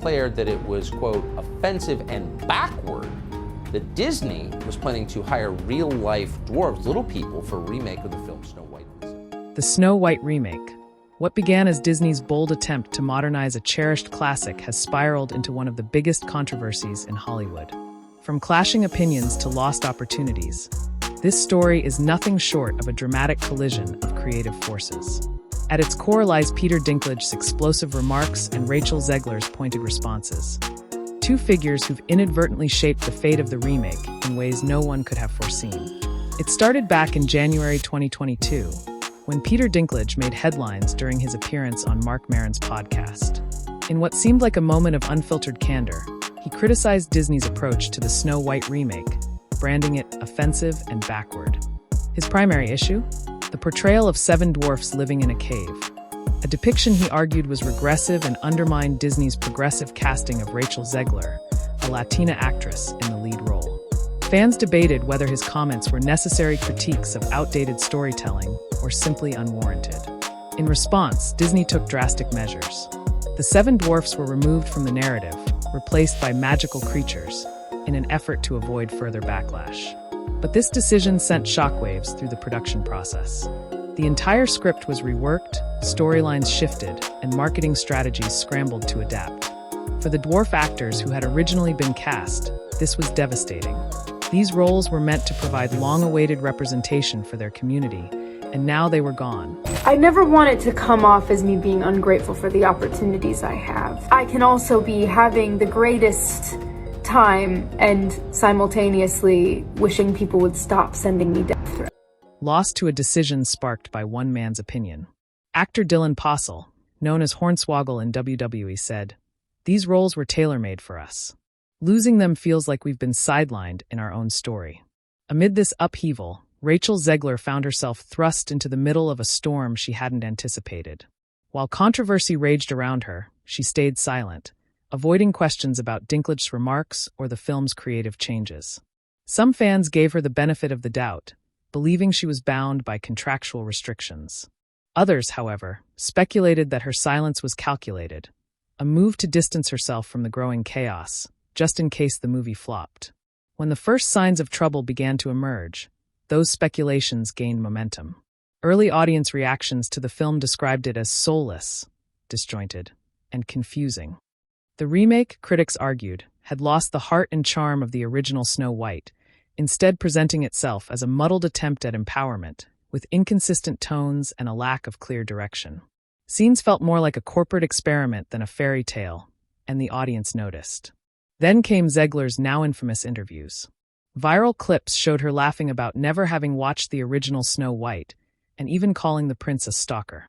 declared that it was, quote, offensive and backward, that Disney was planning to hire real-life dwarves, little people, for a remake of the film Snow White. The Snow White remake. What began as Disney's bold attempt to modernize a cherished classic has spiraled into one of the biggest controversies in Hollywood. From clashing opinions to lost opportunities, this story is nothing short of a dramatic collision of creative forces. At its core lies Peter Dinklage's explosive remarks and Rachel Zegler's pointed responses. Two figures who've inadvertently shaped the fate of the remake in ways no one could have foreseen. It started back in January 2022, when Peter Dinklage made headlines during his appearance on Marc Maron's podcast. In what seemed like a moment of unfiltered candor, he criticized Disney's approach to the Snow White remake, branding it offensive and backward. His primary issue? The portrayal of seven dwarfs living in a cave. A depiction he argued was regressive and undermined Disney's progressive casting of Rachel Zegler, a Latina actress, in the lead role. Fans debated whether his comments were necessary critiques of outdated storytelling or simply unwarranted. In response, Disney took drastic measures. The seven dwarfs were removed from the narrative, replaced by magical creatures, in an effort to avoid further backlash. But this decision sent shockwaves through the production process. The entire script was reworked, storylines shifted, and marketing strategies scrambled to adapt. For the dwarf actors who had originally been cast, this was devastating. These roles were meant to provide long-awaited representation for their community, and now they were gone. I never want it to come off as me being ungrateful for the opportunities I have. I can also be having the greatest time and simultaneously wishing people would stop sending me death threats. Lost to a decision sparked by one man's opinion. Actor Dylan Postle, known as Hornswoggle in WWE, said, "These roles were tailor-made for us. Losing them feels like we've been sidelined in our own story." Amid this upheaval, Rachel Zegler found herself thrust into the middle of a storm she hadn't anticipated. While controversy raged around her, she stayed silent, avoiding questions about Dinklage's remarks or the film's creative changes. Some fans gave her the benefit of the doubt, believing she was bound by contractual restrictions. Others, however, speculated that her silence was calculated, a move to distance herself from the growing chaos, just in case the movie flopped. When the first signs of trouble began to emerge, those speculations gained momentum. Early audience reactions to the film described it as soulless, disjointed, and confusing. The remake, critics argued, had lost the heart and charm of the original Snow White, instead presenting itself as a muddled attempt at empowerment, with inconsistent tones and a lack of clear direction. Scenes felt more like a corporate experiment than a fairy tale, and the audience noticed. Then came Zegler's now infamous interviews. Viral clips showed her laughing about never having watched the original Snow White, and even calling the prince a stalker.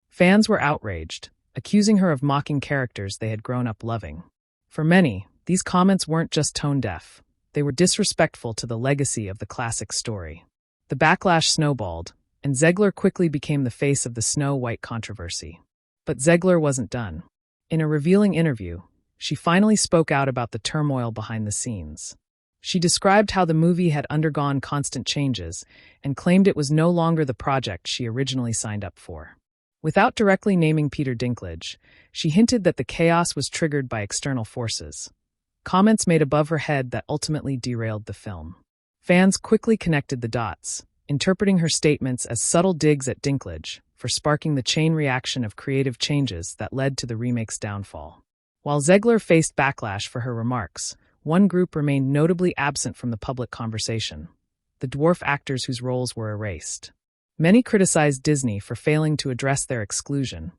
Fans were outraged, accusing her of mocking characters they had grown up loving. For many, these comments weren't just tone-deaf. They were disrespectful to the legacy of the classic story. The backlash snowballed, and Zegler quickly became the face of the Snow White controversy. But Zegler wasn't done. In a revealing interview, she finally spoke out about the turmoil behind the scenes. She described how the movie had undergone constant changes and claimed it was no longer the project she originally signed up for. Without directly naming Peter Dinklage, she hinted that the chaos was triggered by external forces. Comments made above her head that ultimately derailed the film. Fans quickly connected the dots, interpreting her statements as subtle digs at Dinklage for sparking the chain reaction of creative changes that led to the remake's downfall. While Zegler faced backlash for her remarks, one group remained notably absent from the public conversation: the dwarf actors whose roles were erased. Many criticized Disney for failing to address their exclusion,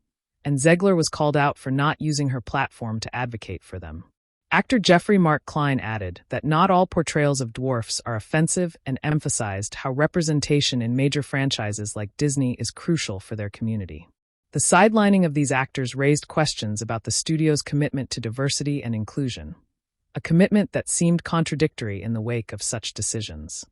and Zegler was called out for not using her platform to advocate for them. Actor Jeffrey Mark Klein added that not all portrayals of dwarfs are offensive and emphasized how representation in major franchises like Disney is crucial for their community. The sidelining of these actors raised questions about the studio's commitment to diversity and inclusion, a commitment that seemed contradictory in the wake of such decisions.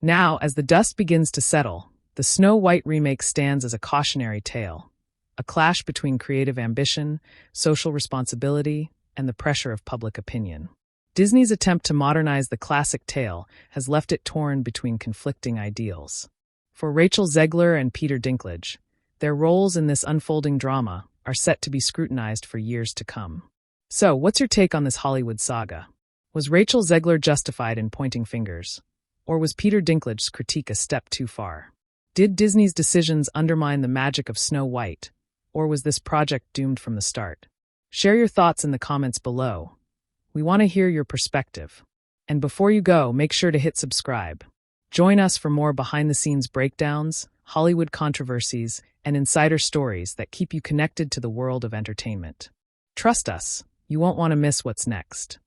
Now, as the dust begins to settle, the Snow White remake stands as a cautionary tale, a clash between creative ambition, social responsibility, and the pressure of public opinion. Disney's attempt to modernize the classic tale has left it torn between conflicting ideals. For Rachel Zegler and Peter Dinklage, their roles in this unfolding drama are set to be scrutinized for years to come. So, what's your take on this Hollywood saga? Was Rachel Zegler justified in pointing fingers? Or was Peter Dinklage's critique a step too far? Did Disney's decisions undermine the magic of Snow White? Or was this project doomed from the start? Share your thoughts in the comments below. We want to hear your perspective. And before you go, make sure to hit subscribe. Join us for more behind-the-scenes breakdowns, Hollywood controversies, and insider stories that keep you connected to the world of entertainment. Trust us, you won't want to miss what's next.